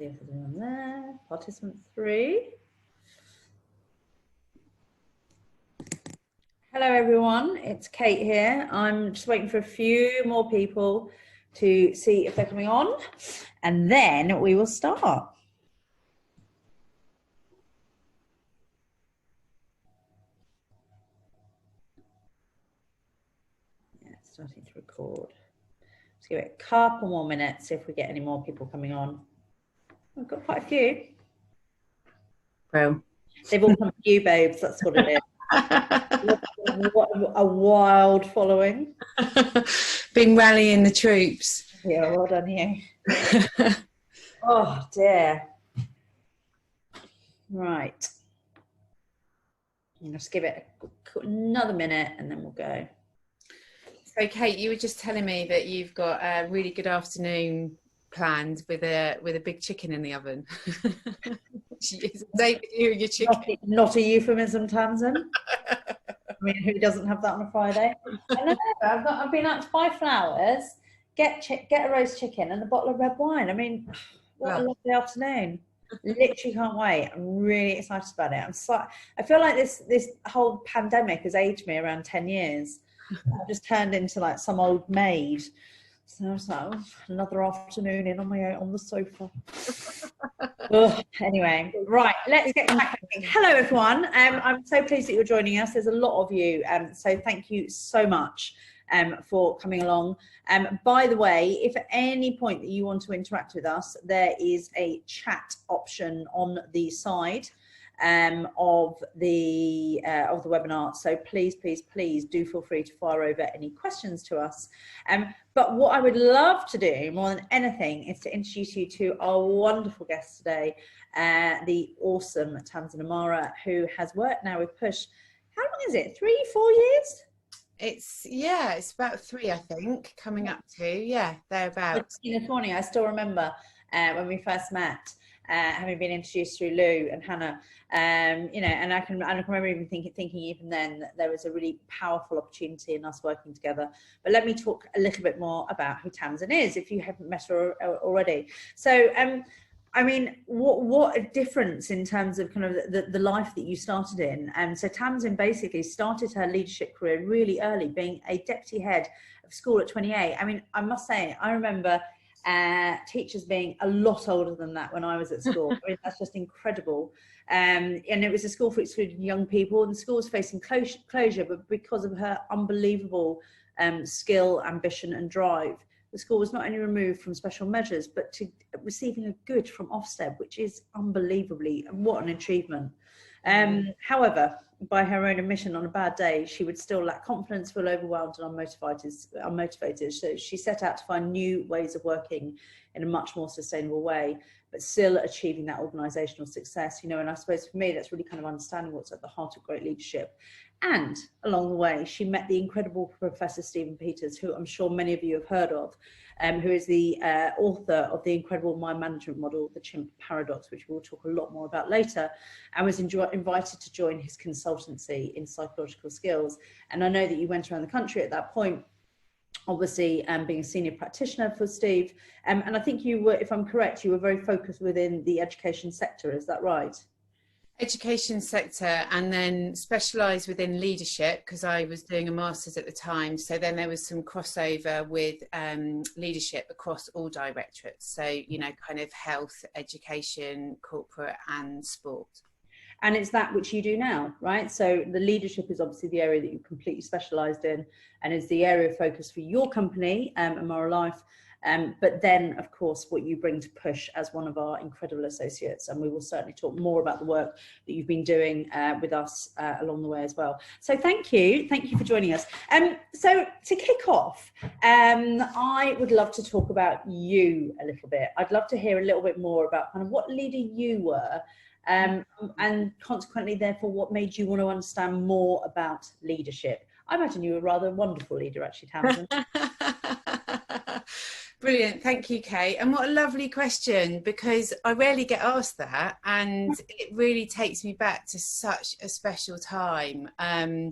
see if there's anyone there. Participant 3. Hello everyone, it's Kate here. I'm just waiting for a few more people to see if they're coming on, and then we will start. Yeah, it's starting to record. Let's give it a couple more minutes, see if we get any more people coming on. We've got quite a few. Bro. They've all come to you, babes, that's what it is. What a wild following. Been rallying the troops. Yeah, well done you. Oh dear. Right. Let's give it another minute and then we'll go. So Kate, you were just telling me that you've got a really good afternoon planned with a big chicken in the oven. It's a date with you and your chicken. Not a euphemism, Tamson. I mean, who doesn't have that on a Friday? I know. I've been out to buy flowers, get a roast chicken and a bottle of red wine. I mean, what a lovely afternoon. Literally can't wait. I'm really excited about it. I feel like this whole pandemic has aged me around 10 years. I've just turned into like some old maid. So I was like, oh, another afternoon in on the sofa. Anyway, right, let's get cracking. Hello everyone. I'm so pleased that you're joining us. There's a lot of you, so thank you so much for coming along. By the way, if at any point that you want to interact with us, there is a chat option on the side of the webinar. So please do feel free to fire over any questions to us. But what I would love to do more than anything is to introduce you to our wonderful guest today, the awesome Tamson Amara, who has worked now with Push. How long is it? 3-4 years? It's about 3, I think, coming up to, thereabouts. This morning, I still remember when we first met, having been introduced through Lou and Hannah, and I can remember even thinking even then that there was a really powerful opportunity in us working together. But let me talk a little bit more about who Tamson is, if you haven't met her already. So, I mean, what a difference in terms of kind of the life that you started in. And so Tamson basically started her leadership career really early, being a deputy head of school at 28. I mean, I must say, I remember teachers being a lot older than that when I was at school. I mean, that's just incredible. And it was a school for excluded young people, and the school was facing closure, but because of her unbelievable skill, ambition and drive, the school was not only removed from special measures, but to receiving a good from Ofsted, which is unbelievably, what an achievement. However, by her own admission, on a bad day, she would still lack confidence, feel overwhelmed and unmotivated. So she set out to find new ways of working in a much more sustainable way, but still achieving that organisational success. And I suppose for me, that's really kind of understanding what's at the heart of great leadership. And along the way, she met the incredible Professor Stephen Peters, who I'm sure many of you have heard of, who is the author of the incredible mind management model, the Chimp Paradox, which we'll talk a lot more about later, and was invited to join his consultancy in psychological skills. And I know that you went around the country at that point, obviously being a senior practitioner for Steve. And I think you were, if I'm correct, you were very focused within the education sector, is that right? Education sector, and then specialised within leadership because I was doing a master's at the time. So then there was some crossover with leadership across all directorates. So, kind of health, education, corporate and sport. And it's that which you do now, right? So the leadership is obviously the area that you completely specialised in and is the area of focus for your company, Amara Life. But then, of course, what you bring to Push as one of our incredible associates. And we will certainly talk more about the work that you've been doing with us along the way as well. So thank you for joining us. So to kick off, I would love to talk about you a little bit. I'd love to hear a little bit more about kind of what leader you were, and consequently, therefore, what made you want to understand more about leadership. I imagine you were a rather wonderful leader, actually, Tamson. Brilliant, thank you, Kate. And what a lovely question, because I rarely get asked that, and it really takes me back to such a special time. I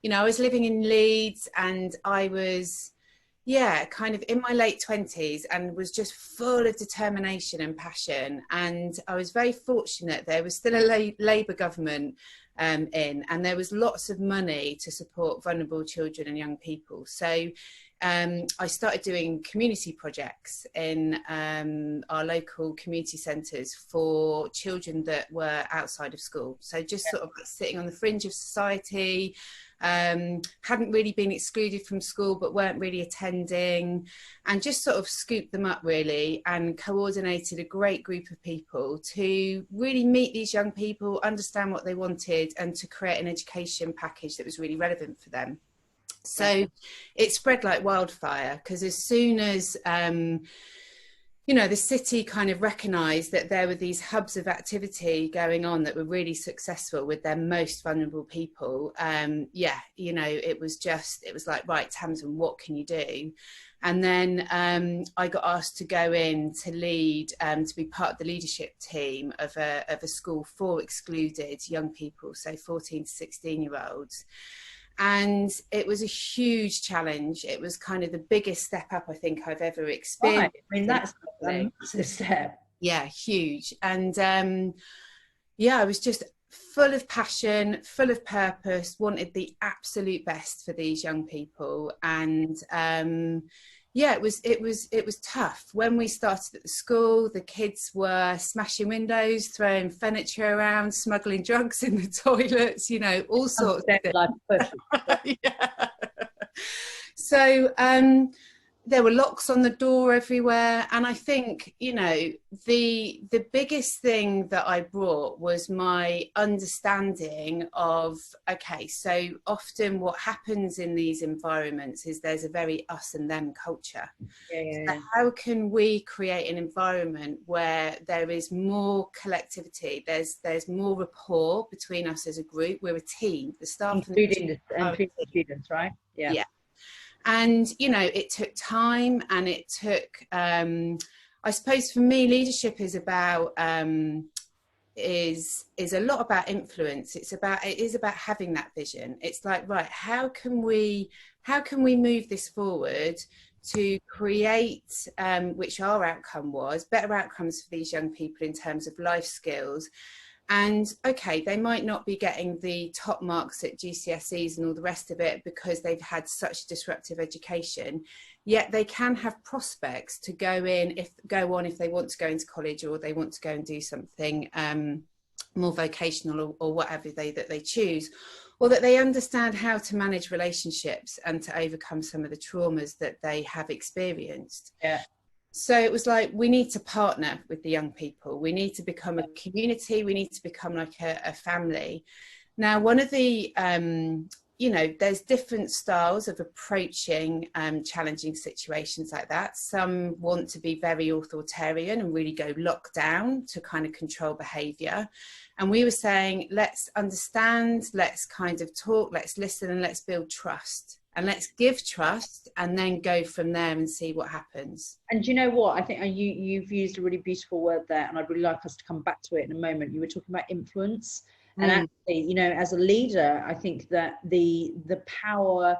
was living in Leeds, and I was yeah, kind of in my late 20s, and was just full of determination and passion. And I was very fortunate. There was still a Labour government and there was lots of money to support vulnerable children and young people. So I started doing community projects in our local community centres for children that were outside of school. So just sort of sitting on the fringe of society, hadn't really been excluded from school but weren't really attending, and just sort of scooped them up really, and coordinated a great group of people to really meet these young people, understand what they wanted, and to create an education package that was really relevant for them. So it spread like wildfire, because as soon as you know, the city kind of recognised that there were these hubs of activity going on that were really successful with their most vulnerable people. Yeah, you know, it was like, right, Tamson, what can you do? And then I got asked to go in to lead, to be part of the leadership team of a school for excluded young people, so 14 to 16-year-olds. And it was a huge challenge. It was kind of the biggest step up I think I've ever experienced. Right. I mean, that's a massive step. Yeah, huge. And yeah, I was just full of passion, full of purpose, wanted the absolute best for these young people. And yeah, it was tough. When we started at the school, the kids were smashing windows, throwing furniture around, smuggling drugs in the toilets, you know, all sorts of things. Yeah. So there were locks on the door everywhere, and I think, you know, the biggest thing that I brought was my understanding of, okay, so often what happens in these environments is there's a very us and them culture. So how can we create an environment where there is more collectivity, there's more rapport between us as a group? We're a team, the staff including the students, right? Yeah. And, you know, it took time, and it took, I suppose for me, leadership is about, is a lot about influence. It is about having that vision. It's like, right, how can we move this forward to create, which our outcome was, better outcomes for these young people in terms of life skills. And okay, they might not be getting the top marks at GCSEs and all the rest of it because they've had such disruptive education, yet they can have prospects to go on if they want to go into college, or they want to go and do something more vocational, or whatever that they choose, or that they understand how to manage relationships and to overcome some of the traumas that they have experienced. Yeah. So it was like, we need to partner with the young people. We need to become a community. We need to become like a family. Now, one of the, you know, there's different styles of approaching challenging situations like that. Some want to be very authoritarian and really go lockdown to kind of control behaviour. And we were saying, let's understand, let's kind of talk, let's listen, and let's build trust. And let's give trust, and then go from there and see what happens. And you know what? I think you've used a really beautiful word there, and I'd really like us to come back to it in a moment. You were talking about influence. And actually, you know, as a leader, I think that the power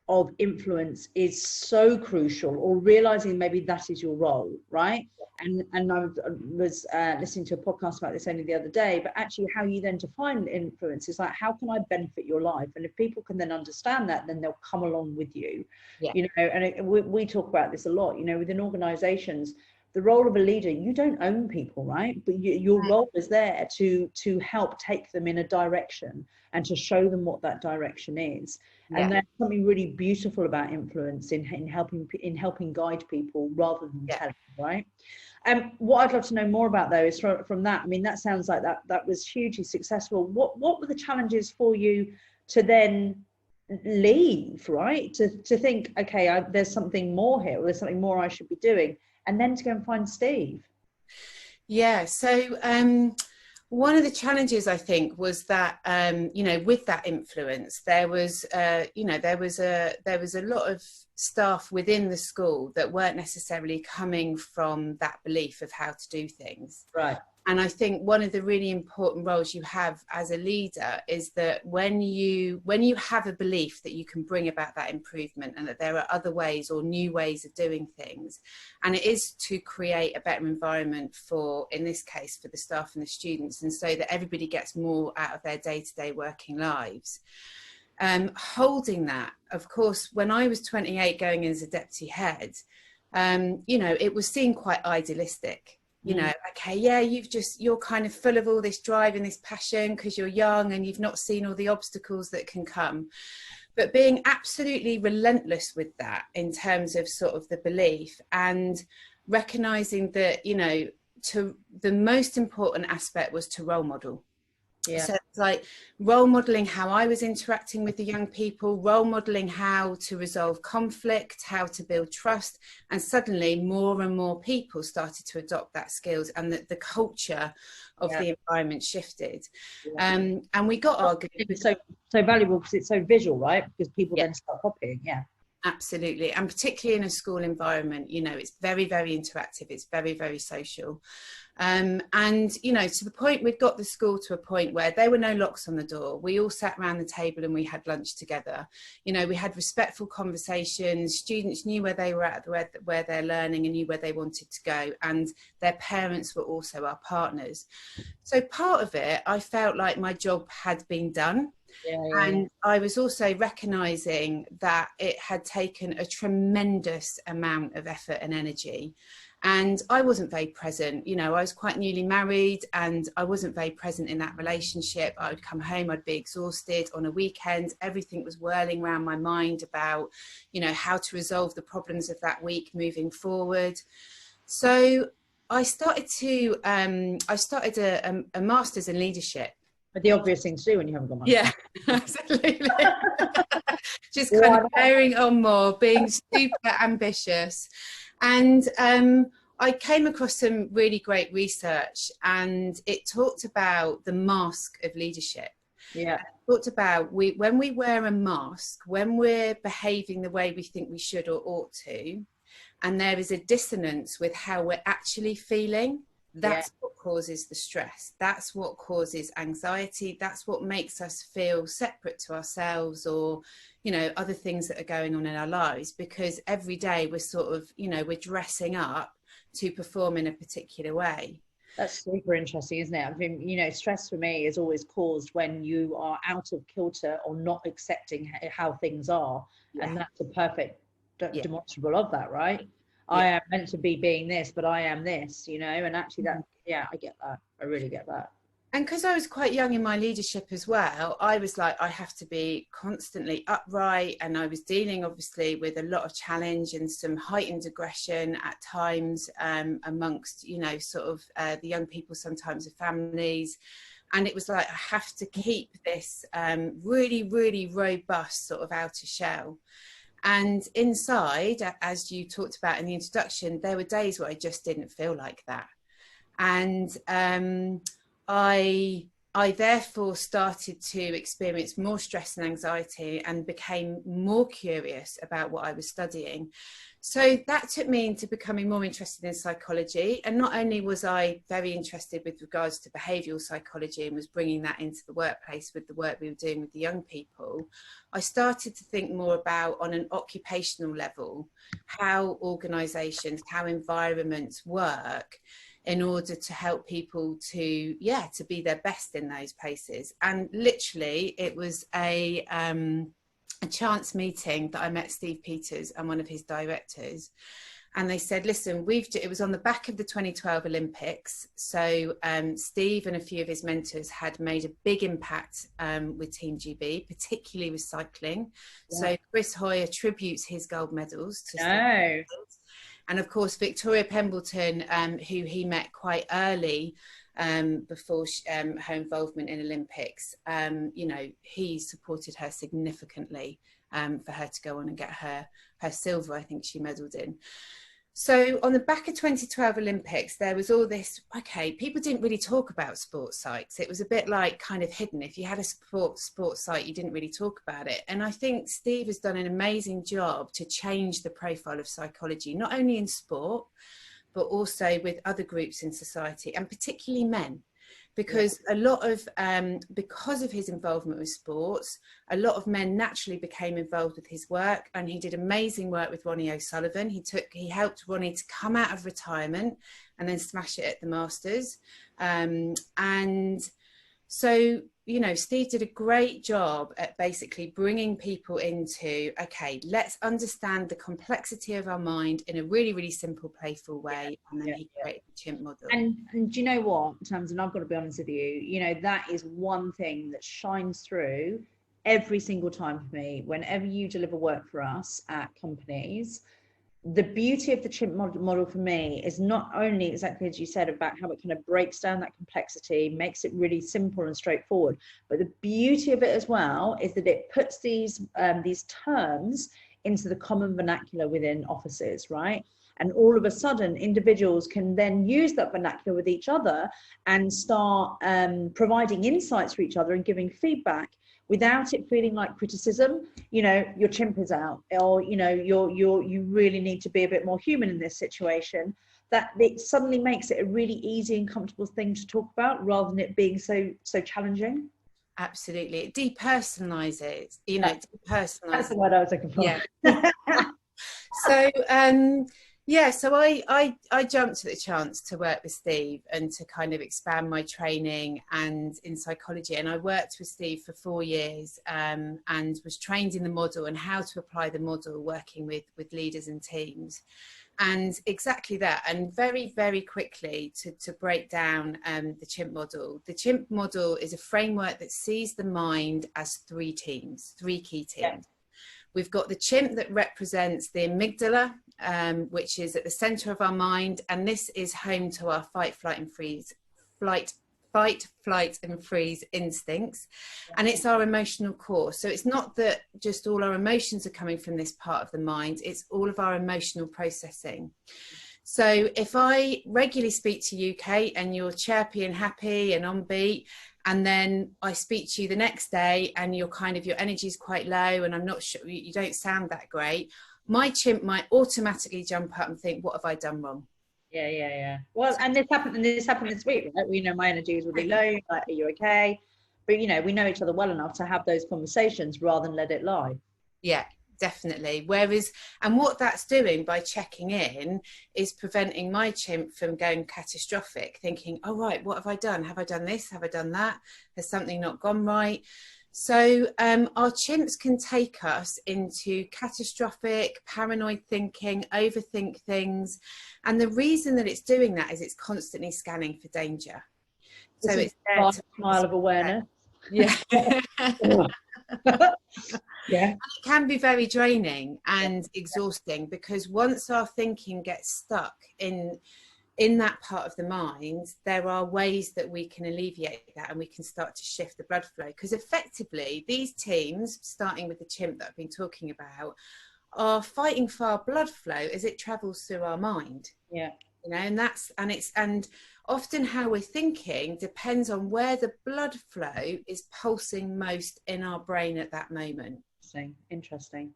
of influence is so crucial, or realizing maybe that is your role, right? And I was listening to a podcast about this only the other day, but actually how you then define influence is like, how can I benefit your life? And if people can then understand that, then they'll come along with you. Yeah. You know, and we talk about this a lot, you know, within organizations, the role of a leader, you don't own people, right? But your role is there to help take them in a direction and to show them what that direction is. Yeah. And there's something really beautiful about influence in helping guide people rather than telling, right? What I'd love to know more about though is from that. I mean, that sounds like that was hugely successful. What were the challenges for you to then leave, right? To think, okay, there's something more here, or there's something more I should be doing, and then to go and find Steve. Yeah, so one of the challenges I think was that you know, with that influence, there was you know, there was a lot of staff within the school that weren't necessarily coming from that belief of how to do things. Right. And I think one of the really important roles you have as a leader is that when you have a belief that you can bring about that improvement and that there are other ways or new ways of doing things, and it is to create a better environment for, in this case, for the staff and the students, and so that everybody gets more out of their day-to-day working lives. Holding that, of course, when I was 28 going in as a deputy head, you know, it was seen quite idealistic. You know, okay, yeah, you're kind of full of all this drive and this passion because you're young and you've not seen all the obstacles that can come. But being absolutely relentless with that in terms of sort of the belief and recognizing that, you know, the most important aspect was to role model. Yeah. So it's like role modeling how I was interacting with the young people, role modeling how to resolve conflict, how to build trust, and suddenly more and more people started to adopt that skills, and the culture of the environment shifted. And we got our good. It's so valuable because it's so visual, right? Because people then start copying. Yeah. Absolutely. And particularly in a school environment, you know, it's very, very interactive. It's very, very social. And, you know, to the point, we'd got the school to a point where there were no locks on the door. We all sat around the table and we had lunch together. You know, we had respectful conversations. Students knew where they were at, where they're learning, and knew where they wanted to go. And their parents were also our partners. So part of it, I felt like my job had been done. And I was also recognizing that it had taken a tremendous amount of effort and energy, and I wasn't very present. You know, I was quite newly married and I wasn't very present in that relationship. I would come home, I'd be exhausted on a weekend. Everything was whirling around my mind about, you know, how to resolve the problems of that week moving forward. So I started a master's in leadership. But the obvious thing to do when you haven't got money. Yeah, absolutely. Just kind of bearing on more, being super ambitious. And I came across some really great research, and it talked about the mask of leadership. Yeah. It talked about when we wear a mask, when we're behaving the way we think we should or ought to, and there is a dissonance with how we're actually feeling. That's what causes the stress. That's what causes anxiety. That's what makes us feel separate to ourselves, or, you know, other things that are going on in our lives, because every day we're sort of, you know, we're dressing up to perform in a particular way. That's super interesting, isn't it? I mean, you know, stress for me is always caused when you are out of kilter or not accepting how things are. And that's a perfect demonstrable of that, right? I am meant to be being this, but I am this, you know, and actually that, I get that. I really get that. And because I was quite young in my leadership as well, I was like, I have to be constantly upright. And I was dealing, obviously, with a lot of challenge and some heightened aggression at times amongst, you know, sort of the young people, sometimes the families. And it was like, I have to keep this really, really robust sort of outer shell. And inside, as you talked about in the introduction, there were days where I just didn't feel like that. And I therefore started to experience more stress and anxiety and became more curious about what I was studying. So that took me into becoming more interested in psychology. And not only was I very interested with regards to behavioural psychology and was bringing that into the workplace with the work we were doing with the young people, I started to think more about, on an occupational level, how organisations, how environments work in order to help people to be their best in those places. And literally it was a chance meeting that I met Steve Peters and one of his directors, and they said, listen, it was on the back of the 2012 Olympics. So Steve and a few of his mentors had made a big impact with Team GB, particularly with cycling. So Chris Hoy attributes his gold medals to Steve. And of course, Victoria Pembleton, who he met quite early before her involvement in Olympics, you know, he supported her significantly for her to go on and get her silver, I think she medalled in. So on the back of 2012 Olympics, there was all this, okay, people didn't really talk about sports psychs. It was a bit like kind of hidden. If you had a sports psych, you didn't really talk about it. And I think Steve has done an amazing job to change the profile of psychology, not only in sport, but also with other groups in society, and particularly men. Because a lot of, because of his involvement with sports, a lot of men naturally became involved with his work, and he did amazing work with Ronnie O'Sullivan. He helped Ronnie to come out of retirement and then smash it at the Masters. And so, you know, Steve did a great job at basically bringing people into, okay, let's understand the complexity of our mind in a really, really simple, playful way. And then he created the chimp model. And do you know what, Tamson, I've got to be honest with you, you know, that is one thing that shines through every single time for me. Whenever you deliver work for us at companies, the beauty of the chimp model for me is not only exactly as you said about how it kind of breaks down that complexity, makes it really simple and straightforward, but the beauty of it as well is that it puts these terms into the common vernacular within offices, right? And all of a sudden individuals can then use that vernacular with each other and start providing insights for each other and giving feedback without it feeling like criticism. You know, your chimp is out, or, you know, you really need to be a bit more human in this situation. That it suddenly makes it a really easy and comfortable thing to talk about, rather than it being so challenging. Absolutely. It depersonalizes, you know, depersonalizes. That's the word I was looking for. Yeah. So, yeah, so I jumped at the chance to work with Steve and to kind of expand my training and in psychology. And I worked with Steve for 4 years and was trained in the model and how to apply the model, working with leaders and teams. And exactly that. And very, very quickly to break down the chimp model. The chimp model is a framework that sees the mind as 3 teams, 3 key teams. Yeah. We've got the chimp that represents the amygdala, which is at the center of our mind. And this is home to our fight, flight and freeze instincts. And it's our emotional core. So it's not that just all our emotions are coming from this part of the mind, it's all of our emotional processing. So if I regularly speak to you, Cate, and you're chirpy and happy and on beat, and then I speak to you the next day and your energy is quite low and I'm not sure, you don't sound that great, my chimp might automatically jump up and think, what have I done wrong? Yeah. Well, and this happened this week, right? We know my energy is really low, like, are you okay? But, you know, we know each other well enough to have those conversations rather than let it lie. Yeah, definitely. Whereas, and what that's doing by checking in is preventing my chimp from going catastrophic, thinking, oh, right, what have I done? Have I done this? Have I done that? Has something not gone right? So our chimps can take us into catastrophic, paranoid thinking, overthink things. And the reason that it's doing that is it's constantly scanning for danger. So it's there to smile of awareness. Yeah. Yeah. And it can be very draining and exhausting, because once our thinking gets stuck in that part of the mind, there are ways that we can alleviate that and we can start to shift the blood flow. Because effectively, these teams, starting with the chimp that I've been talking about, are fighting for our blood flow as it travels through our mind. Yeah. You know, and often how we're thinking depends on where the blood flow is pulsing most in our brain at that moment. Interesting.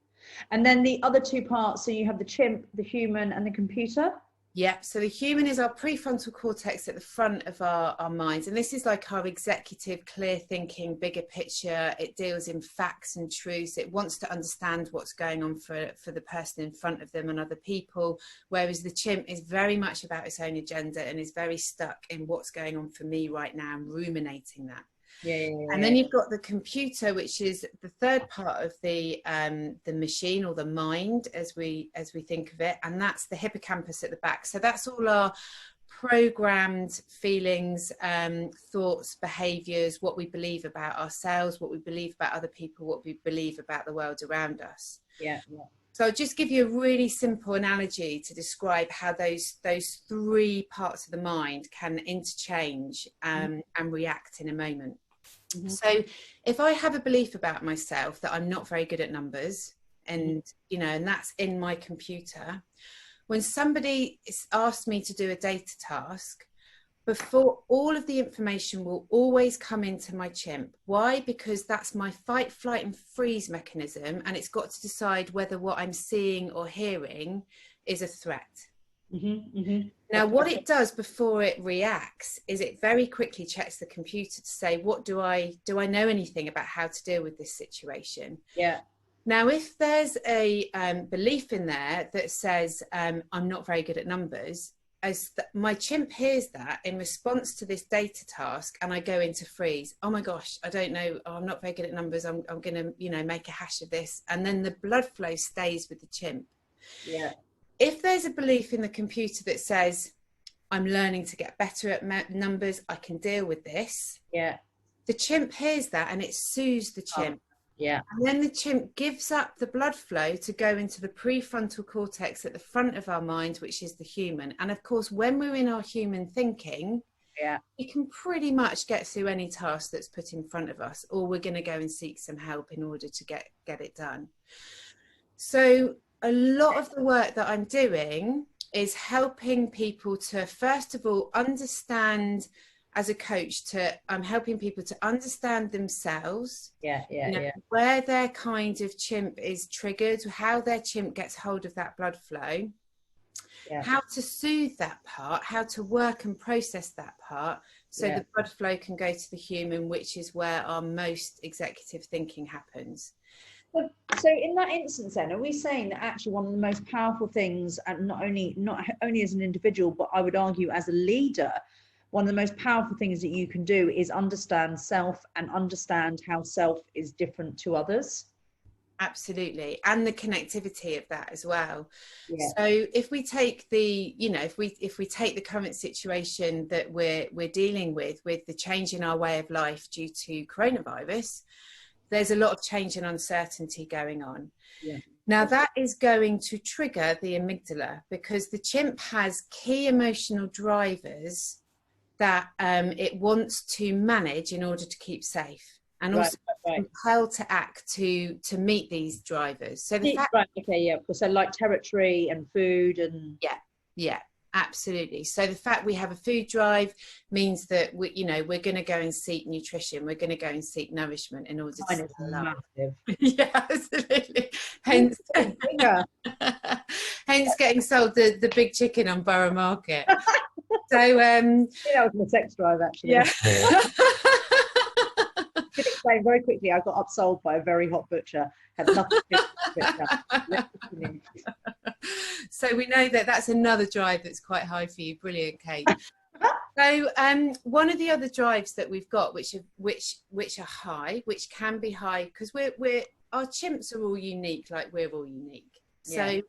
And then the other 2 parts, so you have the chimp, the human, and the computer. Yeah, so the human is our prefrontal cortex at the front of our minds. And this is like our executive, clear thinking, bigger picture. It deals in facts and truths. It wants to understand what's going on for the person in front of them and other people. Whereas the chimp is very much about its own agenda and is very stuck in what's going on for me right now and ruminating that. Yeah. And then you've got the computer, which is the third part of the machine, or the mind, as we think of it, and that's the hippocampus at the back. So that's all our programmed feelings, thoughts, behaviors, what we believe about ourselves, what we believe about other people, what we believe about the world around us. Yeah. So I'll just give you a really simple analogy to describe how those 3 parts of the mind can interchange and react in a moment. Mm-hmm. So if I have a belief about myself that I'm not very good at numbers, and you know, and that's in my computer, when somebody asks me to do a data task, before all of the information will always come into my chimp. Why? Because that's my fight, flight and freeze mechanism, and it's got to decide whether what I'm seeing or hearing is a threat. Now, what it does before it reacts is it very quickly checks the computer to say, what do I know anything about how to deal with this situation? Yeah. Now, if there's a belief in there that says, I'm not very good at numbers, my chimp hears that in response to this data task, and I go into freeze. Oh my gosh, I don't know. Oh, I'm not very good at numbers. I'm going to, you know, make a hash of this. And then the blood flow stays with the chimp. Yeah. If there's a belief in the computer that says, I'm learning to get better at numbers, I can deal with this. Yeah. The chimp hears that and it soothes the chimp. Yeah. And then the chimp gives up the blood flow to go into the prefrontal cortex at the front of our mind, which is the human. And of course, when we're in our human thinking, we can pretty much get through any task that's put in front of us, or we're going to go and seek some help in order to get it done. So a lot of the work that I'm doing is helping people to, first of all, understand, as a coach, I'm helping people to understand themselves, where their kind of chimp is triggered, how their chimp gets hold of that blood flow, how to soothe that part, how to work and process that part, so the blood flow can go to the human, which is where our most executive thinking happens. So in that instance then, are we saying that actually one of the most powerful things, and not only as an individual, but I would argue as a leader, one of the most powerful things that you can do is understand self and understand how self is different to others? Absolutely. And the connectivity of that as well. Yeah. So if we take the, you know, if we take the current situation that we're dealing with the change in our way of life due to coronavirus, there's a lot of change and uncertainty going on. Yeah. Now that is going to trigger the amygdala, because the chimp has key emotional drivers that it wants to manage in order to keep safe, and also compelled to act to meet these drivers. So the fact, so like territory and food and absolutely. So the fact we have a food drive means that we're going to go and seek nutrition. We're going to go and seek nourishment in order to stay alive. Yeah, absolutely. Hence getting sold the big chicken on Borough Market. So that was my sex drive, actually. Yeah. To explain very quickly, I got upsold by a very hot butcher. Had nothing to do with it. So we know that that's another drive that's quite high for you. Brilliant, Cate. So one of the other drives that we've got, which are high, which can be high, because our chimps are all unique, like we're all unique. So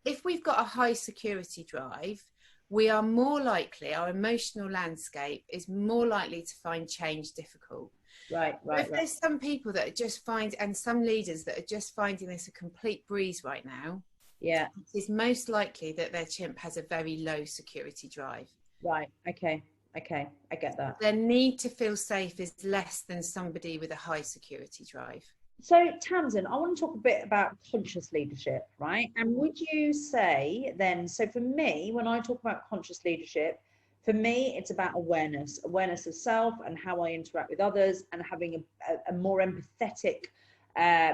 if we've got a high security drive, we are more likely, our emotional landscape is more likely to find change difficult. Right. There's some people that are just and some leaders that are just finding this a complete breeze right now. Yeah. It's most likely that their chimp has a very low security drive. Right. Okay. I get that. Their need to feel safe is less than somebody with a high security drive. So Tamson, I want to talk a bit about conscious leadership, right? And would you say then, so for me, when I talk about conscious leadership, for me, it's about awareness of self and how I interact with others, and having a more empathetic,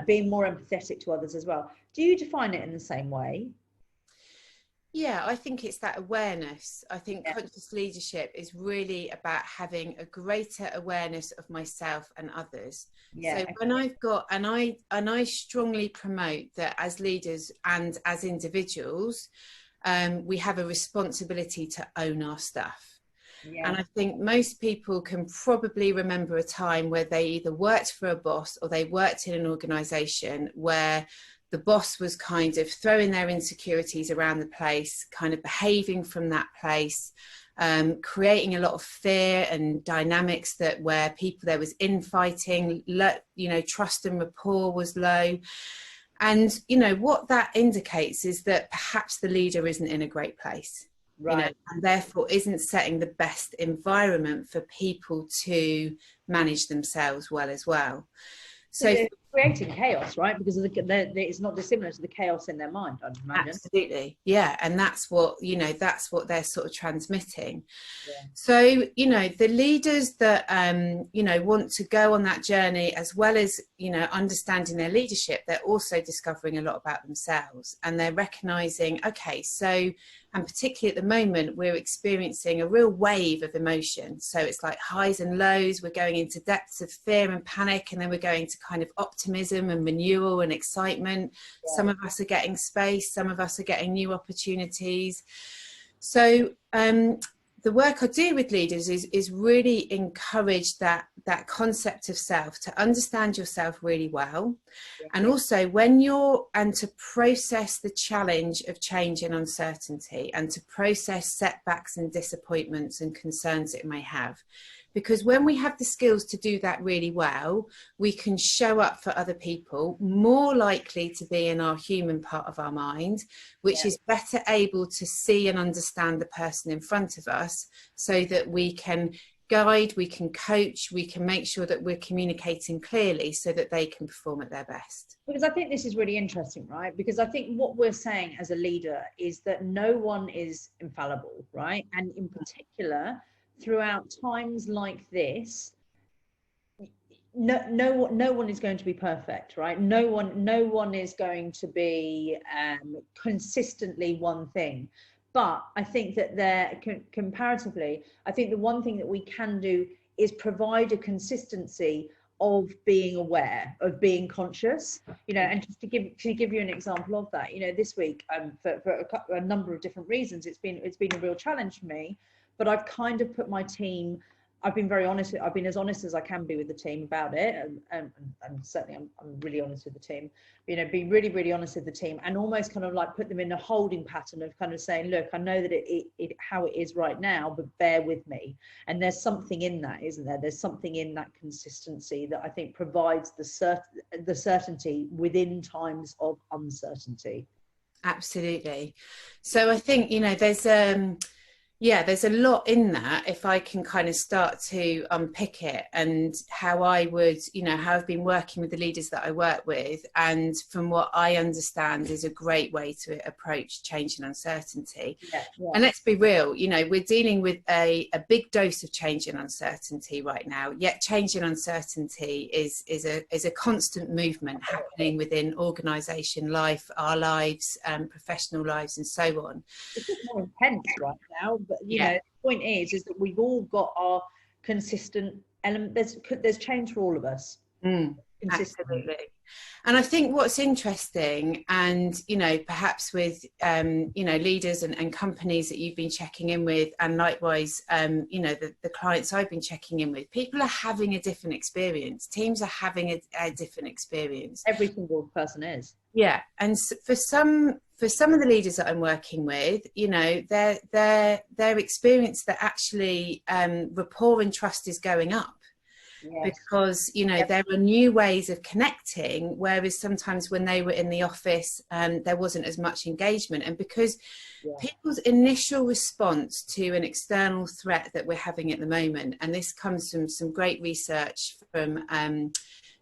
being more empathetic to others as well. Do you define it in the same way? Yeah, I think it's that awareness. I think conscious leadership is really about having a greater awareness of myself and others. Yeah. So when I've got, and I strongly promote that as leaders and as individuals, we have a responsibility to own our stuff. Yeah. And I think most people can probably remember a time where they either worked for a boss or they worked in an organization where the boss was kind of throwing their insecurities around the place, kind of behaving from that place, creating a lot of fear and dynamics where there was infighting, trust and rapport was low. And, what that indicates is that perhaps the leader isn't in a great place. Right. And therefore isn't setting the best environment for people to manage themselves well as well. So they're creating chaos, right? Because it's not dissimilar to the chaos in their mind, I'd imagine. Absolutely, yeah. And that's what they're sort of transmitting. Yeah. So the leaders that want to go on that journey, as well as understanding their leadership, they're also discovering a lot about themselves, and they're recognizing, okay, so And particularly at the moment, we're experiencing a real wave of emotion. So it's like highs and lows. We're going into depths of fear and panic, and then we're going to kind of optimism and renewal and excitement. Yeah. Some of us are getting space. Some of us are getting new opportunities. So the work I do with leaders is really encourage that concept of self, to understand yourself really well. Yeah. And also to process the challenge of change and uncertainty, and to process setbacks and disappointments and concerns it may have. Because when we have the skills to do that really well, we can show up for other people, more likely to be in our human part of our mind, which is better able to see and understand the person in front of us, so that we can guide, we can coach, we can make sure that we're communicating clearly so that they can perform at their best. Because I think this is really interesting, right? Because I think what we're saying as a leader is that no one is infallible, right? And in particular, throughout times like this, no one is going to be perfect, right? No one is going to be consistently one thing. But I think that comparatively, I think the one thing that we can do is provide a consistency of being aware, of being conscious, you know. And just to give you an example of that, you know, this week, for a number of different reasons, it's been a real challenge for me. But I've kind of put my team, I've been very honest, I've been as honest as I can be with the team about it, and certainly I'm really honest with the team, you know, be really, really honest with the team, and almost kind of like put them in a holding pattern of kind of saying, look, I know that it how it is right now, but bear with me. And there's something in that, isn't there? There's something in that consistency that I think provides the certainty within times of uncertainty. Absolutely. So I think, you know, there's a lot in that, if I can kind of start to unpick it, and how I would, you know, how I've been working with the leaders that I work with, and from what I understand is a great way to approach change and uncertainty. Yeah. And let's be real, you know, we're dealing with a big dose of change and uncertainty right now, yet change and uncertainty is a constant movement happening within organisation life, our lives, professional lives, and so on. It's just more intense right now. But you know, the point is that we've all got our consistent element. There's change for all of us. Absolutely. And I think what's interesting, and you know, perhaps with you know, leaders and companies that you've been checking in with, and likewise you know, the clients I've been checking in with, people are having a different experience. Teams are having a different experience. Every single person is. Yeah. And for some of the leaders that I'm working with, you know, their experience that actually rapport and trust is going up. Yes. Because, you know, there are new ways of connecting, whereas sometimes when they were in the office, there wasn't as much engagement. And because people's initial response to an external threat that we're having at the moment, and this comes from some great research from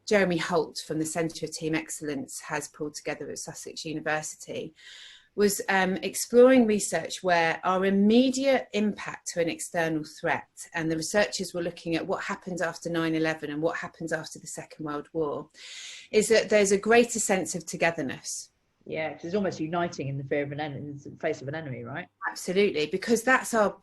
Jeremy Holt from the Centre of Team Excellence has pulled together at Sussex University, was exploring research where our immediate impact to an external threat, and the researchers were looking at what happened after 9/11 and what happened after the Second World War, is that there's a greater sense of togetherness. Yeah, because it's almost uniting in the fear of in the face of an enemy, right? Absolutely, because that's our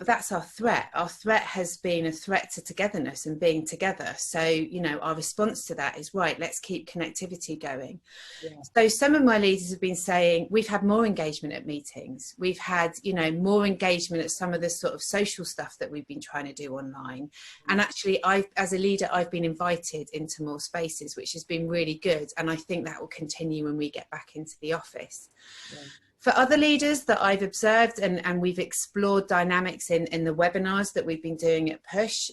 threat. Our threat has been a threat to togetherness and being together. So, you know, our response to that is, right, let's keep connectivity going. Yeah. So some of my leaders have been saying, we've had more engagement at meetings. We've had, you know, more engagement at some of the sort of social stuff that we've been trying to do online. And actually, as a leader, I've been invited into more spaces, which has been really good. And I think that will continue when we get back into the office. Yeah. For other leaders that I've observed, and we've explored dynamics in the webinars that we've been doing at Push,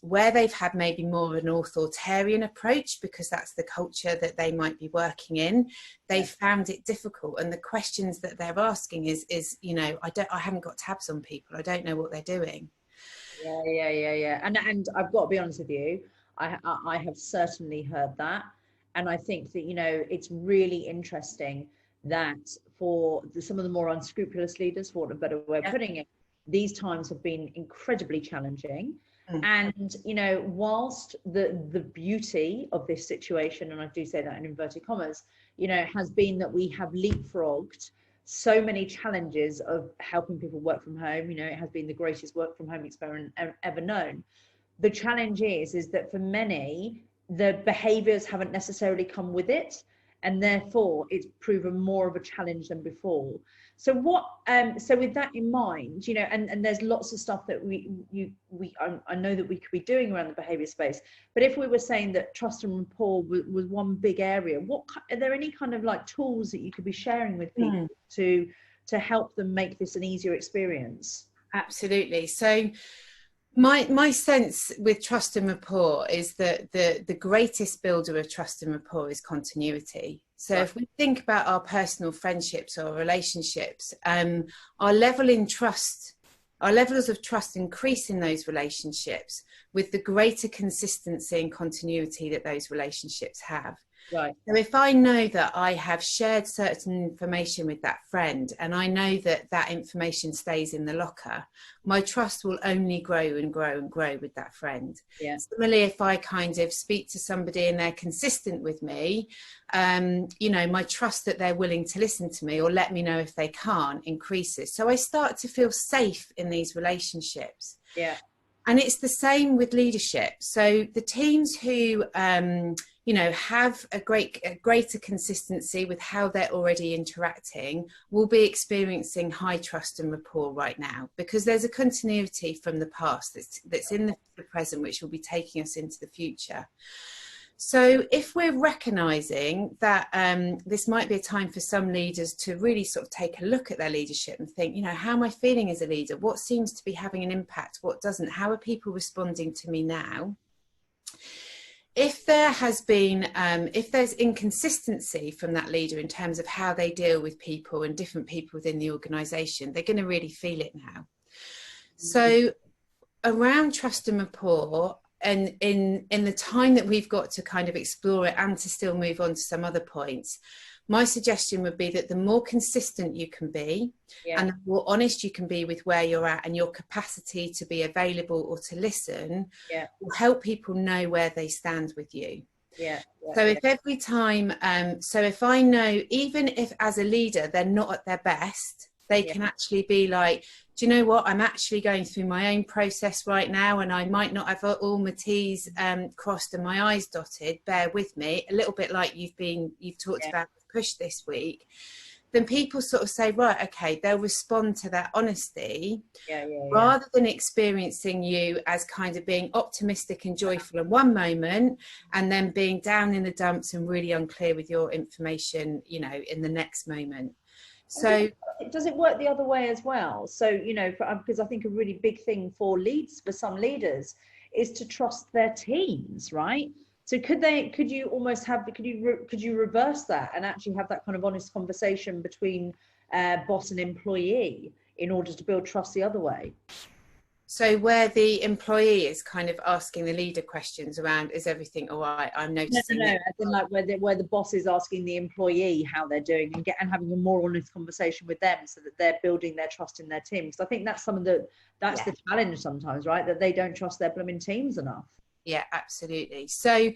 where they've had maybe more of an authoritarian approach, because that's the culture that they might be working in, they found it difficult. And the questions that they're asking is, you know, I haven't got tabs on people. I don't know what they're doing. Yeah. And I've got to be honest with you, I have certainly heard that. And I think that, you know, it's really interesting that for some of the more unscrupulous leaders, for a better way of putting it, these times have been incredibly challenging. And, you know, whilst the beauty of this situation, and I do say that in inverted commas, you know, has been that we have leapfrogged so many challenges of helping people work from home. You know, it has been the greatest work from home experiment ever known. The challenge is that for many, the behaviors haven't necessarily come with it, and therefore it's proven more of a challenge than before. So so with that in mind, you know, and there's lots of stuff that I know that we could be doing around the behavior space, but if we were saying that trust and rapport was one big area, are there any kind of like tools that you could be sharing with people to help them make this an easier experience? Absolutely. So my sense with trust and rapport is that the greatest builder of trust and rapport is continuity. So if we think about our personal friendships or relationships, our levels of trust increase in those relationships with the greater consistency and continuity that those relationships have. Right. So if I know that I have shared certain information with that friend, and I know that that information stays in the locker, my trust will only grow and grow and grow with that friend. Yeah. Similarly, if I kind of speak to somebody and they're consistent with me, you know, my trust that they're willing to listen to me or let me know if they can't increases. So I start to feel safe in these relationships. Yeah. And it's the same with leadership. So the teams who, you know, have a greater consistency with how they're already interacting will be experiencing high trust and rapport right now, because there's a continuity from the past that's in the present, which will be taking us into the future. So if we're recognizing that this might be a time for some leaders to really sort of take a look at their leadership and think, you know, how am I feeling as a leader? What seems to be having an impact? What doesn't? How are people responding to me now? If there has been, if there's inconsistency from that leader in terms of how they deal with people and different people within the organisation, they're going to really feel it now. So around trust and rapport, and in the time that we've got to kind of explore it and to still move on to some other points, my suggestion would be that the more consistent you can be, and the more honest you can be with where you're at and your capacity to be available or to listen, will help people know where they stand with you. So if every time, so if I know, even if as a leader they're not at their best, they can actually be like, do you know what, I'm actually going through my own process right now, and I might not have all my T's crossed and my I's dotted, bear with me, a little bit like you've talked about with Push this week. Then people sort of say, right, okay, they'll respond to that honesty, rather than experiencing you as kind of being optimistic and joyful in one moment and then being down in the dumps and really unclear with your information, you know, in the next moment. So does it work the other way as well? So, you know, because I think a really big thing for some leaders is to trust their teams, right? So could you reverse that and actually have that kind of honest conversation between boss and employee in order to build trust the other way? So where the employee is kind of asking the leader questions around, is everything all right? I'm noticing. No, as in like where the boss is asking the employee how they're doing and having a more honest conversation with them, so that they're building their trust in their team. Because I think that's the challenge sometimes, right? That they don't trust their blooming teams enough. Yeah, absolutely. So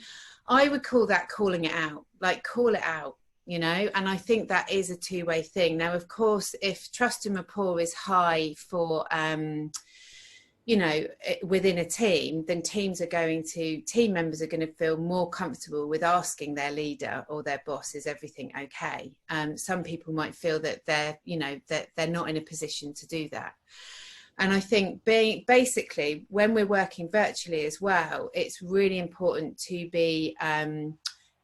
I would call that calling it out, like call it out, you know, and I think that is a two-way thing. Now, of course, if trust and rapport is high for, you know, within a team, then team members are going to feel more comfortable with asking their leader or their boss, is everything okay? Some people might feel that they're not in a position to do that. And I think basically when we're working virtually as well, it's really important to be,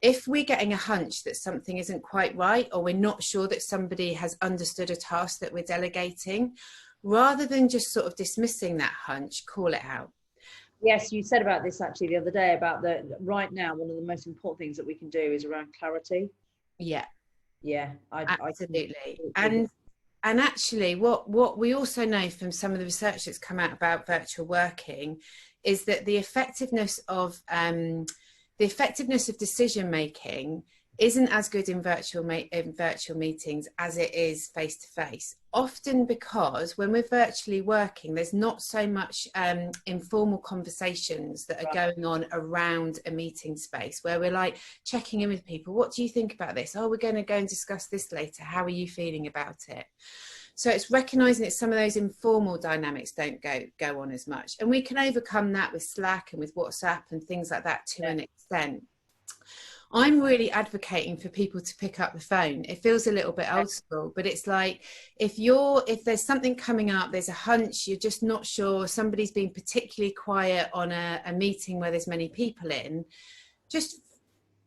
if we're getting a hunch that something isn't quite right, or we're not sure that somebody has understood a task that we're delegating, rather than just sort of dismissing that hunch, call it out. Yes, you said about this actually the other day, about right now, one of the most important things that we can do is around clarity. Absolutely. And actually what we also know from some of the research that's come out about virtual working is that the effectiveness of decision making isn't as good in virtual meetings as it is face to face. Often because when we're virtually working, there's not so much informal conversations that are going on around a meeting space, where we're like checking in with people. What do you think about this? Oh, we're going to go and discuss this later. How are you feeling about it? So it's recognizing that some of those informal dynamics don't go on as much, and we can overcome that with Slack and with WhatsApp and things like that to an extent. I'm really advocating for people to pick up the phone. It feels a little bit old school, but it's like, if there's something coming up, there's a hunch, you're just not sure, somebody's been particularly quiet on a meeting where there's many people in, just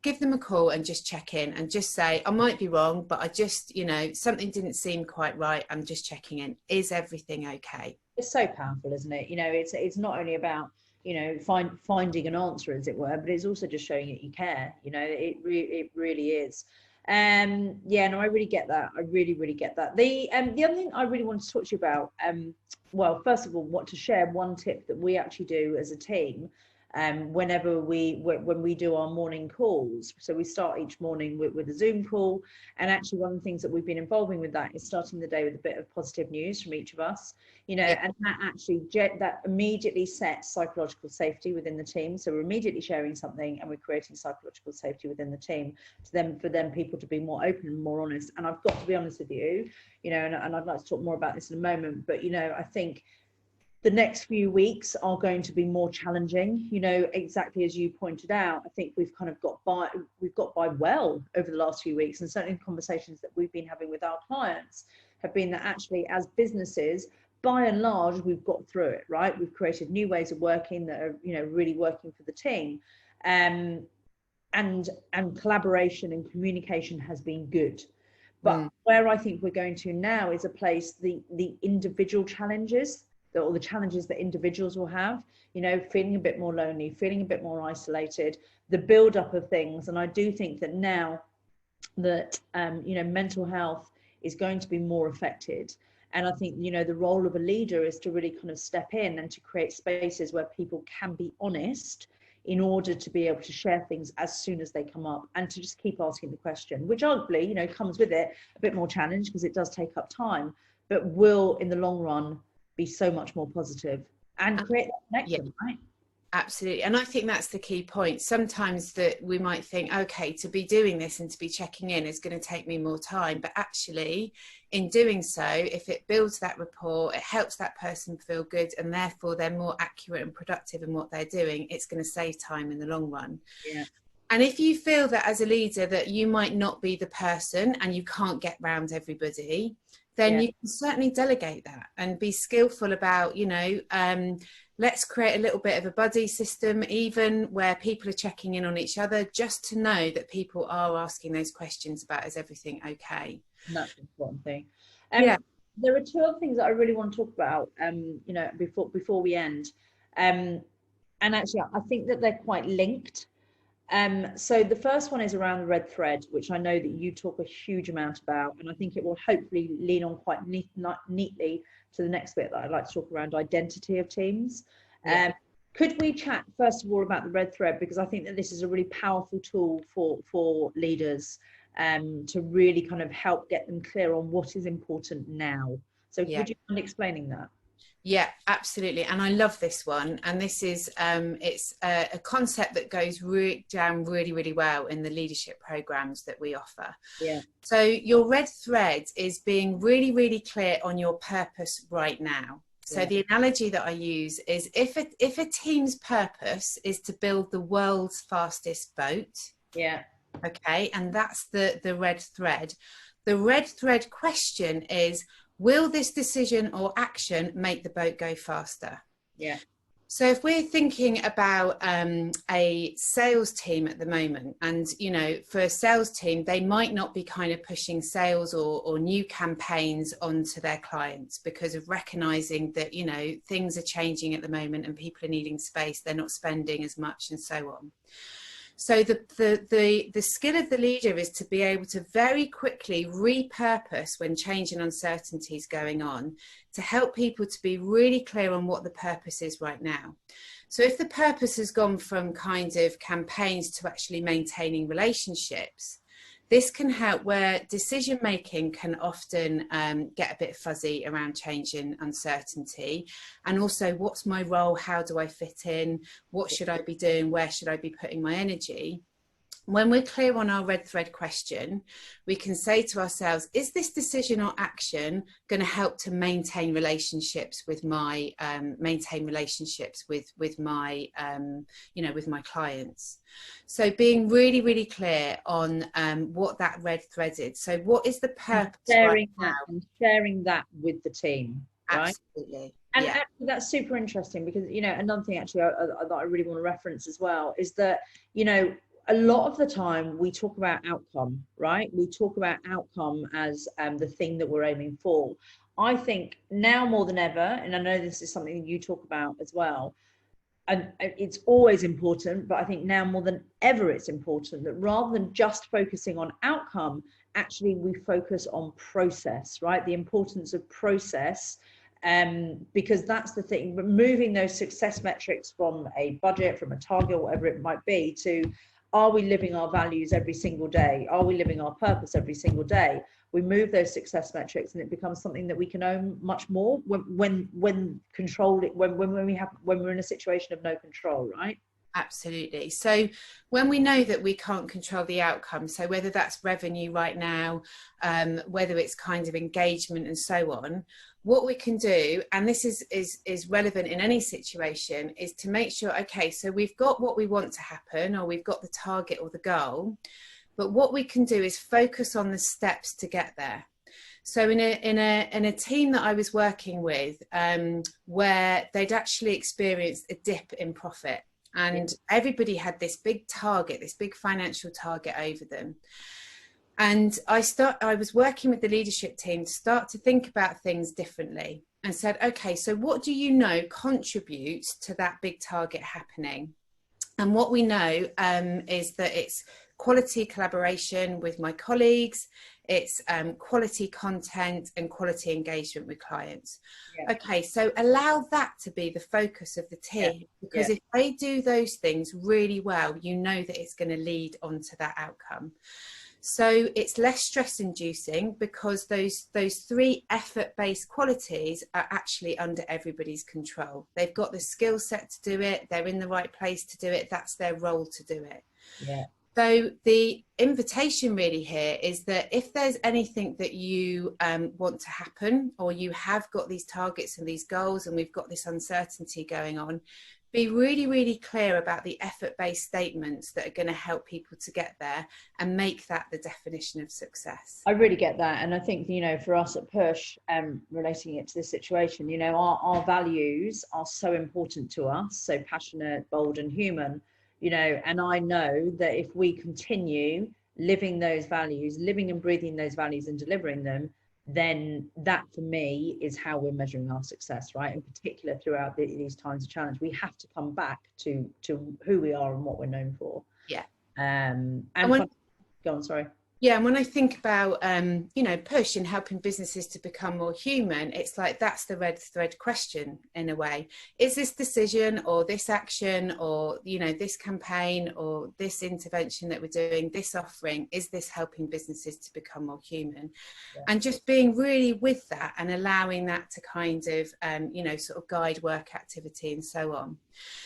give them a call and just check in and just say, I might be wrong, but I just, something didn't seem quite right. I'm just checking in. Is everything okay? It's so powerful, isn't it? It's not only about, finding an answer, as it were, but it's also just showing that you care. It really is. I really get that. I really get that. The other thing I really wanted to talk to you about, well, first of all, want to share one tip that we actually do as a team. When we do our morning calls. So we start each morning with a Zoom call, and actually one of the things that we've been involving with that is starting the day with a bit of positive news from each of us, and that immediately sets psychological safety within the team. So we're immediately sharing something, and we're creating psychological safety within the team for people to be more open and more honest. And I've got to be honest with you, and I'd like to talk more about this in a moment, but I think the next few weeks are going to be more challenging, exactly as you pointed out. I think we've kind of got by well over the last few weeks, and certainly conversations that we've been having with our clients have been that actually, as businesses, by and large, we've got through it, right? We've created new ways of working that are, really working for the team. And collaboration and communication has been good. But where I think we're going to now is a place, the individual challenges, or the challenges that individuals will have, feeling a bit more lonely, feeling a bit more isolated, the build up of things. And I do think that now that, mental health is going to be more affected. And I think, the role of a leader is to really kind of step in and to create spaces where people can be honest in order to be able to share things as soon as they come up, and to just keep asking the question, which arguably, comes with it a bit more challenge because it does take up time, but will in the long run be so much more positive and create that connection, right? Absolutely. And I think that's the key point. Sometimes that we might think, okay, to be doing this and to be checking in is going to take me more time. But actually, in doing so, if it builds that rapport, it helps that person feel good, and therefore they're more accurate and productive in what they're doing, it's going to save time in the long run. Yeah. And if you feel that as a leader that you might not be the person and you can't get round everybody, then you can certainly delegate that and be skillful about, let's create a little bit of a buddy system, even where people are checking in on each other, just to know that people are asking those questions about, is everything okay? And that's an important thing. There are two other things that I really want to talk about, before we end. And actually, I think that they're quite linked. So the first one is around the red thread, which I know that you talk a huge amount about, and I think it will hopefully lean on quite neatly to the next bit that I'd like to talk around identity of teams. Could we chat first of all about the red thread, because I think that this is a really powerful tool for leaders to really kind of help get them clear on what is important now. So would you mind explaining that? Yeah, absolutely. And I love this one. And this is, it's a concept that goes down really, really well in the leadership programs that we offer. Yeah. So your red thread is being really, really clear on your purpose right now. So the analogy that I use is if a team's purpose is to build the world's fastest boat. Yeah. Okay. And that's the red thread. The red thread question is, will this decision or action make the boat go faster? Yeah. So if we're thinking about a sales team at the moment, and, for a sales team, they might not be kind of pushing sales or new campaigns onto their clients because of recognizing that, things are changing at the moment and people are needing space. They're not spending as much and so on. So the skill of the leader is to be able to very quickly repurpose when change and uncertainty is going on, to help people to be really clear on what the purpose is right now. So if the purpose has gone from kind of campaigns to actually maintaining relationships, This can help where decision making can often get a bit fuzzy around change and uncertainty. And also, what's my role? How do I fit in? What should I be doing? Where should I be putting my energy? When we're clear on our red thread question, we can say to ourselves, is this decision or action going to help to maintain relationships with my with my with my clients? So being really, really clear on what that red thread is. So what is the purpose? Sharing that with the team, right? Absolutely. And actually, that's super interesting, because, you know, another thing actually that I really want to reference as well is that, you know, a lot of the time we talk about outcome, right? We talk about outcome as the thing that we're aiming for. I think now more than ever, and I know this is something you talk about as well, and it's always important, but I think now more than ever it's important that rather than just focusing on outcome, actually we focus on process, right? The importance of process, because that's the thing, removing those success metrics from a budget, from a target, whatever it might be, to are we living our values every single day? Are we living our purpose every single day? We move those success metrics and it becomes something that we can own much more when controlled it, when we're in a situation of no control, right? Absolutely. So when we know that we can't control the outcome, so whether that's revenue right now, whether it's kind of engagement and so on, what we can do, and this is relevant in any situation, is to make sure, okay, so we've got what we want to happen, or we've got the target or the goal, but what we can do is focus on the steps to get there. So in a team that I was working with, where they'd actually experienced a dip in profit, and everybody had this big target, this big financial target over them. And I was working with the leadership team to start to think about things differently, and said, okay, so what do you know contributes to that big target happening? And what we know is that it's quality collaboration with my colleagues, it's quality content and quality engagement with clients. Yeah. Okay, so allow that to be the focus of the team, because if they do those things really well, you know that it's going to lead on to that outcome. So it's less stress inducing, because those three effort-based qualities are actually under everybody's control. They've got the skill set to do it, they're in the right place to do it, that's their role to do it. Yeah. So the invitation really here is that if there's anything that you want to happen, or you have got these targets and these goals and we've got this uncertainty going on, be really, really clear about the effort-based statements that are going to help people to get there, and make that the definition of success. I really get that. And I think, you know, for us at Push, relating it to this situation, you know, our values are so important to us, so passionate, bold and human, you know, and I know that if we continue living those values, living and breathing those values and delivering them, then that for me is how we're measuring our success, right? In particular, throughout these times of challenge, we have to come back to who we are and what we're known for. Yeah. And go on, sorry. Yeah, and when I think about, you know, Push and helping businesses to become more human, it's like that's the red thread question in a way. Is this decision or this action or, you know, this campaign or this intervention that we're doing, this offering, is this helping businesses to become more human? Yeah. And just being really with that and allowing that to kind of, you know, sort of guide work activity and so on.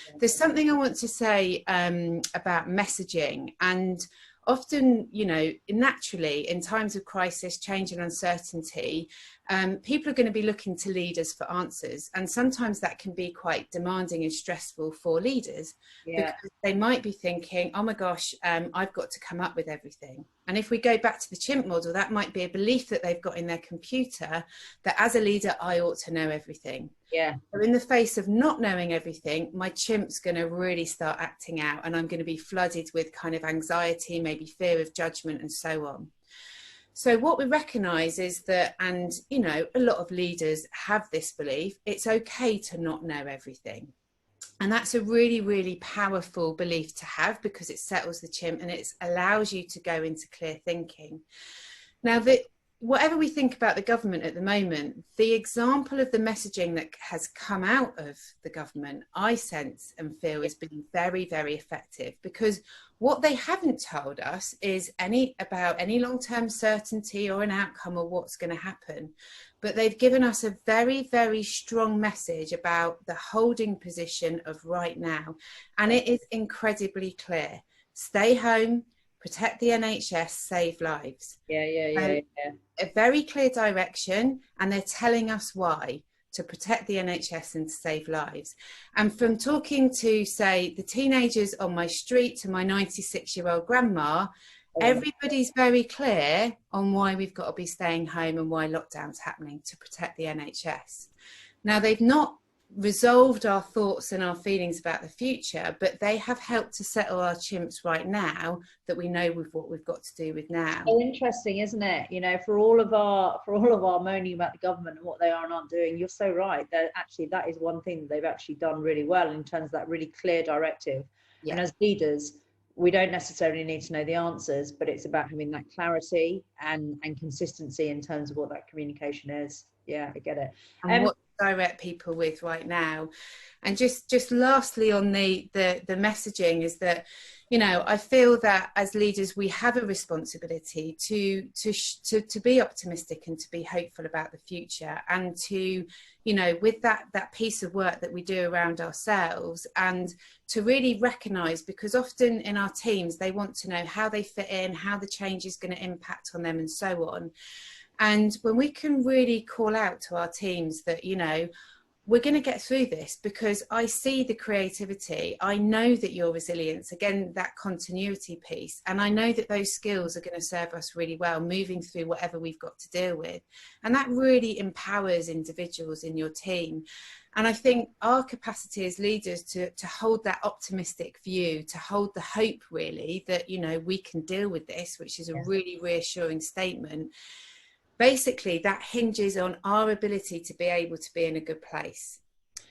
Yeah. There's something I want to say about messaging. And often, you know, naturally in times of crisis, change and uncertainty, people are going to be looking to leaders for answers. And sometimes that can be quite demanding and stressful for leaders, because they might be thinking, oh my gosh, I've got to come up with everything. And if we go back to the chimp model, that might be a belief that they've got in their computer that as a leader, I ought to know everything. Yeah. So in the face of not knowing everything, my chimp's going to really start acting out, and I'm going to be flooded with kind of anxiety, maybe fear of judgment and so on. So what we recognise is that, and you know, a lot of leaders have this belief, it's okay to not know everything. And that's a really, really powerful belief to have, because it settles the chimp and it allows you to go into clear thinking. Now, whatever we think about the government at the moment, the example of the messaging that has come out of the government, I sense and feel, has been very, very effective, because what they haven't told us is about any long-term certainty or an outcome or what's going to happen. But they've given us a very, very strong message about the holding position of right now. And it is incredibly clear. Stay home, protect the NHS, save lives. Yeah. A very clear direction, and they're telling us why: to protect the NHS and to save lives. And from talking to, say, the teenagers on my street to my 96-year-old grandma, everybody's very clear on why we've got to be staying home and why lockdown's happening: to protect the NHS. Now, they've not resolved our thoughts and our feelings about the future, but they have helped to settle our chimps right now, that we know with what we've got to do with now. So interesting, isn't it? You know, for all of our moaning about the government and what they are and aren't doing, you're so right. That actually, that is one thing that they've actually done really well in terms of that really clear directive. Yeah. And as leaders, we don't necessarily need to know the answers, but it's about having that clarity and consistency in terms of what that communication is. Yeah, I get it. And what to direct people with right now. And just lastly on the messaging is that, you know, I feel that as leaders we have a responsibility to be optimistic and to be hopeful about the future, and to, you know, with that piece of work that we do around ourselves, and to really recognise, because often in our teams they want to know how they fit in, how the change is going to impact on them, and so on. And when we can really call out to our teams that, you know, we're going to get through this, because I see the creativity, I know that your resilience, again, that continuity piece, and I know that those skills are going to serve us really well moving through whatever we've got to deal with. And that really empowers individuals in your team. And I think our capacity as leaders to hold that optimistic view, to hold the hope really that, you know, we can deal with this, which is a really reassuring statement. Basically, that hinges on our ability to be able to be in a good place.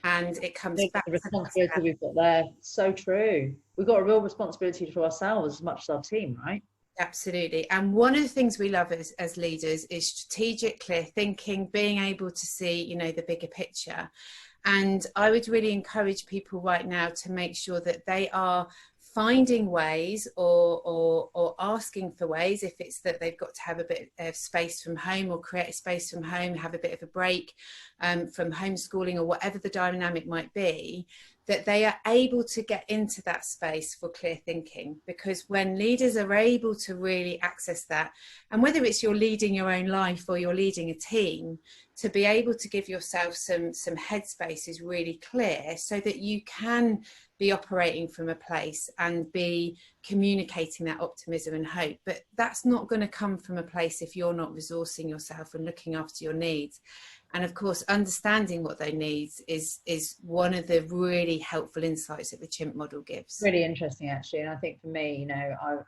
And it comes back to the responsibility we've got there. So true. We've got a real responsibility to ourselves as much as our team, right? Absolutely. And one of the things we love as leaders is strategic, clear thinking, being able to see, you know, the bigger picture. And I would really encourage people right now to make sure that they are finding ways or asking for ways, if it's that they've got to have a bit of space from home, or create a space from home, have a bit of a break from homeschooling, or whatever the dynamic might be, that they are able to get into that space for clear thinking. Because when leaders are able to really access that, and whether it's you're leading your own life or you're leading a team, to be able to give yourself some headspace is really clear, so that you can be operating from a place and be communicating that optimism and hope. But that's not going to come from a place if you're not resourcing yourself and looking after your needs. And of course, understanding what they need is one of the really helpful insights that the chimp model gives. Really interesting, actually. And I think for me, you know,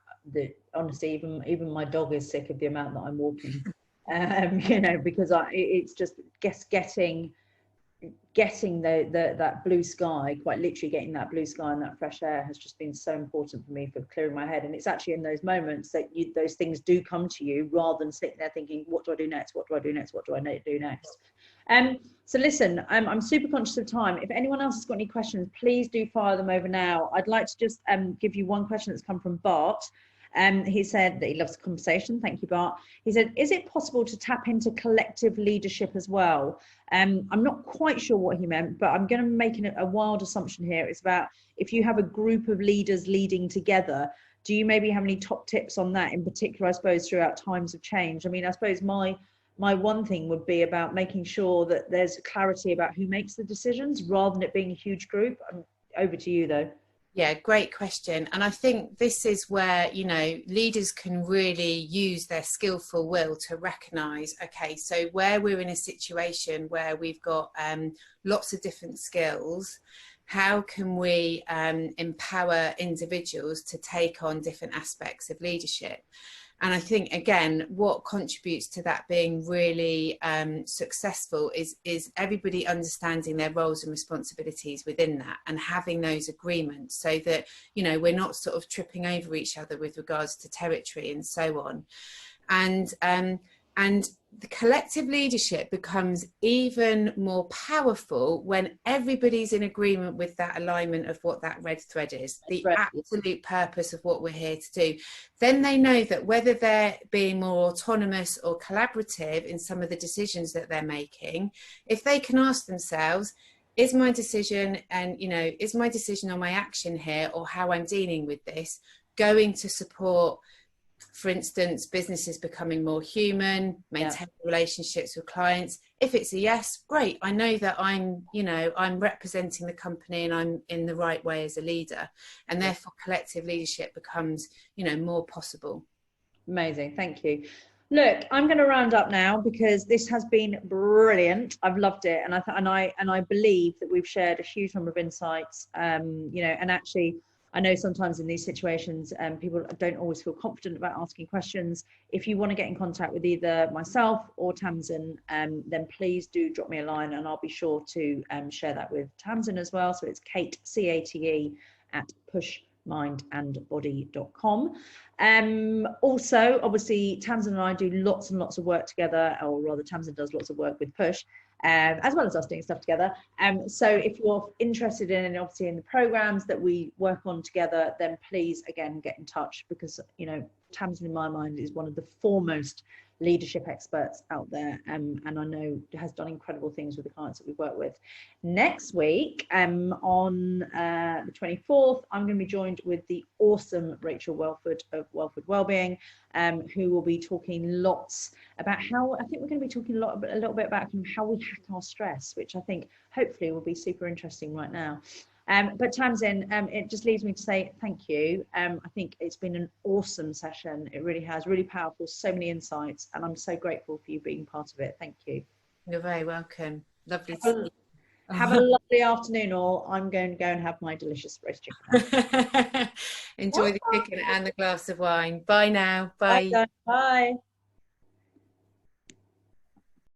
honestly, even my dog is sick of the amount that I'm walking. You know, because it's just getting that blue sky, quite literally getting that blue sky and that fresh air has just been so important for me for clearing my head. And it's actually in those moments that those things do come to you, rather than sitting there thinking, what do I do next? What do I do next? What do I do next? So listen, I'm super conscious of time. If anyone else has got any questions, please do fire them over now. I'd like to just give you one question that's come from Bart. He said that he loves the conversation. Thank you, Bart. He said, is it possible to tap into collective leadership as well? I'm not quite sure what he meant, but I'm going to make a wild assumption here. It's about if you have a group of leaders leading together, do you maybe have any top tips on that in particular, I suppose, throughout times of change? I mean, I suppose my one thing would be about making sure that there's clarity about who makes the decisions, rather than it being a huge group. Over to you, though. Yeah, great question. And I think this is where, you know, leaders can really use their skillful will to recognise, okay, so where we're in a situation where we've got lots of different skills, how can we empower individuals to take on different aspects of leadership? And I think, again, what contributes to that being really successful is everybody understanding their roles and responsibilities within that, and having those agreements, so that, you know, we're not sort of tripping over each other with regards to territory and so on. And And the collective leadership becomes even more powerful when everybody's in agreement with that alignment of what that red thread is, the absolute purpose of what we're here to do. Then they know that whether they're being more autonomous or collaborative in some of the decisions that they're making, if they can ask themselves, is my decision, and is my decision on my action here or how I'm dealing with this going to support, for instance, businesses becoming more human, maintaining relationships with clients? If it's a yes, great. I know that I'm representing the company and I'm in the right way as a leader, and therefore collective leadership becomes, more possible. Amazing. Thank you. Look, I'm going to round up now because this has been brilliant. I've loved it. And I believe that we've shared a huge number of insights, and actually, I know sometimes in these situations, people don't always feel confident about asking questions. If you want to get in contact with either myself or Tamson, then please do drop me a line, and I'll be sure to share that with Tamson as well. So it's Cate, Cate, at pushmindandbody.com. Also, obviously, Tamson and I do lots and lots of work together, or rather, Tamson does lots of work with Push, as well as us doing stuff together. So if you're interested in, obviously, in the programs that we work on together, then please, again, get in touch, because, Tamson, in my mind, is one of the foremost leadership experts out there, and I know has done incredible things with the clients that we work with. Next week, on the 24th, I'm going to be joined with the awesome Rachel Welford of Welford Wellbeing, who will be talking lots about how, I think we're going to be talking a little bit about how we hack our stress, which I think hopefully will be super interesting right now. But Tamsin, it just leaves me to say thank you. I think it's been an awesome session. It really has, really powerful, so many insights, and I'm so grateful for you being part of it. Thank you. You're very welcome. Lovely to see you. Have a lovely afternoon, all. I'm going to go and have my delicious roast chicken. Enjoy the chicken and the glass of wine. Bye now. Bye. Bye. Bye.